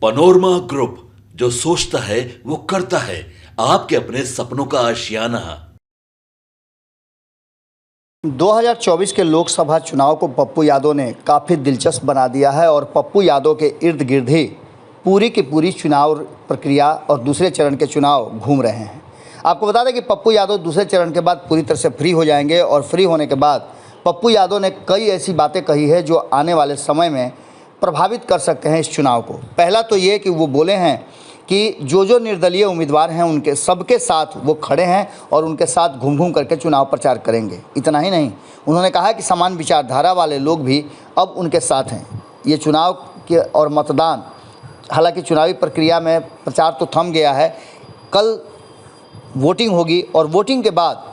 Panorama group, जो सोचता है वो करता है। आपके अपने सपनों का आशियाना। 2024 के लोकसभा चुनाव को पप्पू यादव ने काफ़ी दिलचस्प बना दिया है और पप्पू यादव के इर्द गिर्द ही पूरी की पूरी चुनाव प्रक्रिया और दूसरे चरण के चुनाव घूम रहे हैं। आपको बता दें कि पप्पू यादव दूसरे चरण के बाद पूरी तरह से फ्री हो जाएंगे और फ्री होने के बाद पप्पू यादव ने कई ऐसी बातें कही है जो आने वाले समय में प्रभावित कर सकते हैं इस चुनाव को। पहला तो ये कि वो बोले हैं कि जो निर्दलीय उम्मीदवार हैं उनके सबके साथ वो खड़े हैं और उनके साथ घूम घूम करके चुनाव प्रचार करेंगे। इतना ही नहीं, उन्होंने कहा कि समान विचारधारा वाले लोग भी अब उनके साथ हैं। ये चुनाव के और मतदान, हालांकि चुनावी प्रक्रिया में प्रचार तो थम गया है, कल वोटिंग होगी और वोटिंग के बाद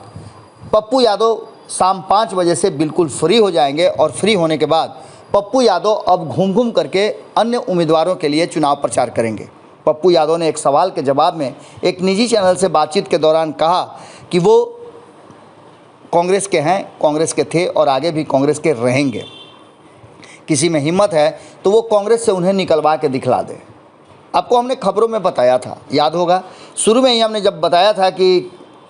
पप्पू यादव शाम 5 बजे से बिल्कुल फ्री हो जाएंगे और फ्री होने के बाद पप्पू यादव अब घूम घूम करके अन्य उम्मीदवारों के लिए चुनाव प्रचार करेंगे। पप्पू यादव ने एक सवाल के जवाब में एक निजी चैनल से बातचीत के दौरान कहा कि वो कांग्रेस के हैं, कांग्रेस के थे और आगे भी कांग्रेस के रहेंगे। किसी में हिम्मत है तो वो कांग्रेस से उन्हें निकलवा के दिखला दे। आपको हमने खबरों में बताया था, याद होगा, शुरू में ही हमने जब बताया था कि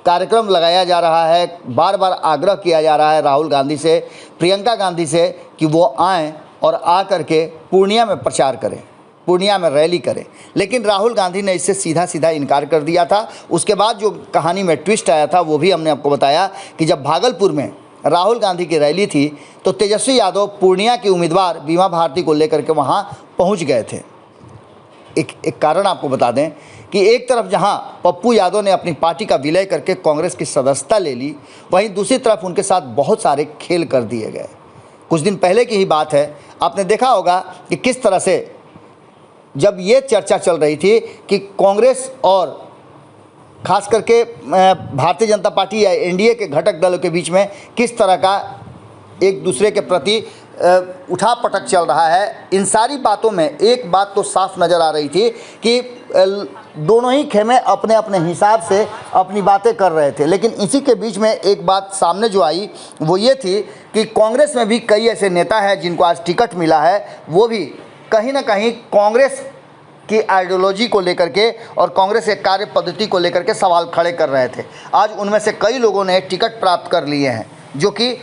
कार्यक्रम लगाया जा रहा है, बार बार आग्रह किया जा रहा है राहुल गांधी से, प्रियंका गांधी से कि वो आएँ और आ करके पूर्णिया में प्रचार करें, पूर्णिया में रैली करें। लेकिन राहुल गांधी ने इससे सीधा सीधा इनकार कर दिया था। उसके बाद जो कहानी में ट्विस्ट आया था वो भी हमने आपको बताया कि जब भागलपुर में राहुल गांधी की रैली थी तो तेजस्वी यादव पूर्णिया की उम्मीदवार बीमा भारती को लेकर के वहाँ पहुँच गए थे। एक कारण आपको बता दें कि एक तरफ जहां पप्पू यादव ने अपनी पार्टी का विलय करके कांग्रेस की सदस्यता ले ली, वहीं दूसरी तरफ उनके साथ बहुत सारे खेल कर दिए गए। कुछ दिन पहले की ही बात है, आपने देखा होगा कि किस तरह से जब ये चर्चा चल रही थी कि कांग्रेस और खास करके भारतीय जनता पार्टी या एनडीए के घटक दलों के बीच में किस तरह का एक दूसरे के प्रति उठा पटक चल रहा है, इन सारी बातों में एक बात तो साफ नज़र आ रही थी कि दोनों ही खेमे अपने अपने हिसाब से अपनी बातें कर रहे थे। लेकिन इसी के बीच में एक बात सामने जो आई वो ये थी कि कांग्रेस में भी कई ऐसे नेता हैं जिनको आज टिकट मिला है, वो भी कहीं ना कहीं कांग्रेस की आइडियोलॉजी को लेकर के और कांग्रेस के कार्य पद्धति को लेकर के सवाल खड़े कर रहे थे। आज उनमें से कई लोगों ने टिकट प्राप्त कर लिए हैं, जो कि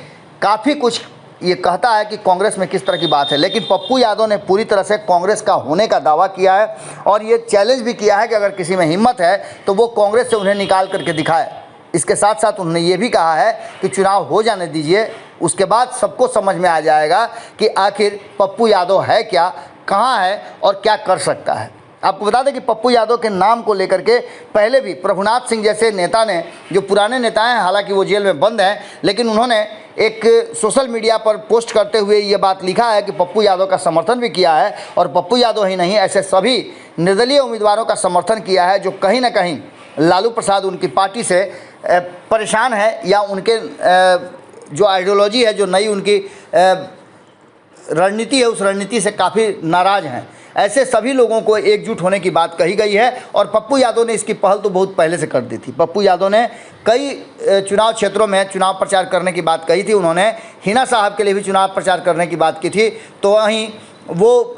काफ़ी कुछ ये कहता है कि कांग्रेस में किस तरह की बात है। लेकिन पप्पू यादव ने पूरी तरह से कांग्रेस का होने का दावा किया है और ये चैलेंज भी किया है कि अगर किसी में हिम्मत है तो वो कांग्रेस से उन्हें निकाल करके दिखाए। इसके साथ साथ उन्होंने ये भी कहा है कि चुनाव हो जाने दीजिए, उसके बाद सबको समझ में आ जाएगा कि आखिर पप्पू यादव है क्या, कहाँ है और क्या कर सकता है। आपको बता दें कि पप्पू यादव के नाम को लेकर के पहले भी प्रभुनाथ सिंह जैसे नेता ने, जो पुराने नेता हैं, हालांकि वो जेल में बंद हैं, लेकिन उन्होंने एक सोशल मीडिया पर पोस्ट करते हुए ये बात लिखा है कि पप्पू यादव का समर्थन भी किया है और पप्पू यादव ही नहीं, ऐसे सभी निर्दलीय उम्मीदवारों का समर्थन किया है जो कहीं ना कहीं लालू प्रसाद उनकी पार्टी से परेशान है या उनके जो आइडियोलॉजी है, जो नई उनकी रणनीति है, उस रणनीति से काफ़ी नाराज़ हैं। ऐसे सभी लोगों को एकजुट होने की बात कही गई है और पप्पू यादव ने इसकी पहल तो बहुत पहले से कर दी थी। पप्पू यादव ने कई चुनाव क्षेत्रों में चुनाव प्रचार करने की बात कही थी। उन्होंने हिना साहब के लिए भी चुनाव प्रचार करने की बात की थी। तो वहीं वो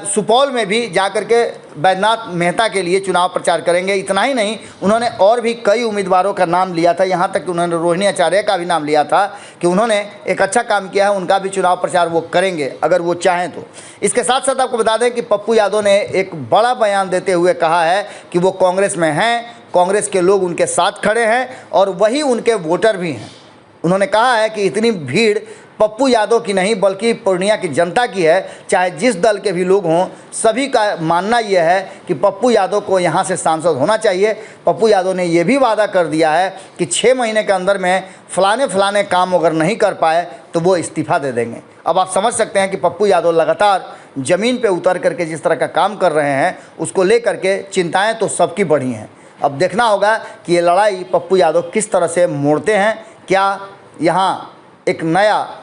सुपौल में भी जाकर के बैद्यनाथ मेहता के लिए चुनाव प्रचार करेंगे। इतना ही नहीं, उन्होंने और भी कई उम्मीदवारों का नाम लिया था, यहाँ तक कि उन्होंने रोहिणी आचार्य का भी नाम लिया था कि उन्होंने एक अच्छा काम किया है, उनका भी चुनाव प्रचार वो करेंगे अगर वो चाहें तो। इसके साथ साथ आपको बता दें कि पप्पू यादव ने एक बड़ा बयान देते हुए कहा है कि वो कांग्रेस में हैं, कांग्रेस के लोग उनके साथ खड़े हैं और वही उनके वोटर भी हैं। उन्होंने कहा है कि इतनी भीड़ पप्पू यादव की नहीं बल्कि पूर्णिया की जनता की है। चाहे जिस दल के भी लोग हों, सभी का मानना यह है कि पप्पू यादव को यहाँ से सांसद होना चाहिए। पप्पू यादव ने यह भी वादा कर दिया है कि 6 महीने के अंदर में फलाने काम अगर नहीं कर पाए तो वो इस्तीफ़ा दे देंगे। अब आप समझ सकते हैं कि पप्पू यादव लगातार ज़मीन पर उतर करके जिस तरह का काम कर रहे हैं, उसको लेकर के चिंताएँ तो सबकी बढ़ी हैं। अब देखना होगा कि ये लड़ाई पप्पू यादव किस तरह से मोड़ते हैं। क्या यहाँ एक नया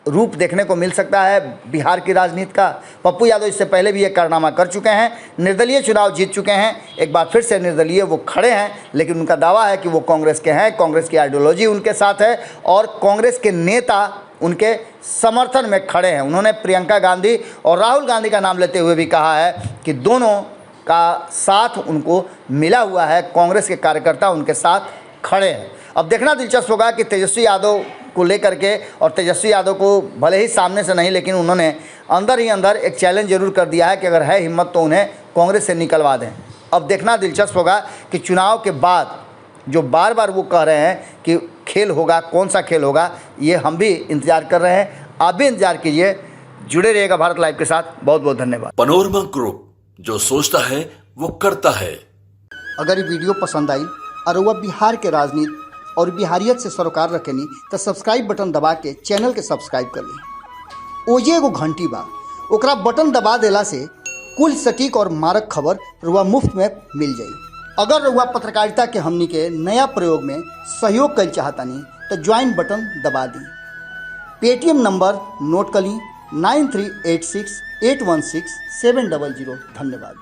रूप देखने को मिल सकता है बिहार की राजनीति का? पप्पू यादव इससे पहले भी ये कारनामा कर चुके हैं, निर्दलीय चुनाव जीत चुके हैं, एक बार फिर से निर्दलीय वो खड़े हैं, लेकिन उनका दावा है कि वो कांग्रेस के हैं, कांग्रेस की आइडियोलॉजी उनके साथ है और कांग्रेस के नेता उनके समर्थन में खड़े हैं। उन्होंने प्रियंका गांधी और राहुल गांधी का नाम लेते हुए भी कहा है कि दोनों का साथ उनको मिला हुआ है, कांग्रेस के कार्यकर्ता उनके साथ खड़े हैं। अब देखना दिलचस्प होगा कि तेजस्वी यादव को लेकर के, और तेजस्वी यादव को भले ही सामने से नहीं, लेकिन उन्होंने अंदर ही अंदर एक चैलेंज जरूर कर दिया है कि अगर है हिम्मत तो उन्हें कांग्रेस से निकलवा दें। अब देखना दिलचस्प होगा कि चुनाव के बाद जो बार बार वो कह रहे हैं कि खेल होगा, कौन सा खेल होगा, ये हम भी इंतजार कर रहे हैं। आप भी इंतजार कीजिए, जुड़े रहिएगा भारत लाइव के साथ। बहुत बहुत धन्यवाद। पनोरमा ग्रुप, जो सोचता है वो करता है। अगर ये वीडियो पसंद आई और वह बिहार के राजनीति और बिहारियत से सरोकार रखेनी तो सब्सक्राइब बटन दबा के चैनल के सब्सक्राइब कर ली। ओजे एगो घंटी बा, ओकरा बटन दबा देला से कुल सटीक और मारक खबर रुआ मुफ्त में मिल जाई। अगर रुआ पत्रकारिता के हमनी के नया प्रयोग में सहयोग कर चाहतानी तो ज्वाइन बटन दबा दी। पेटीएम नंबर नोट कर ली 9386816700। धन्यवाद।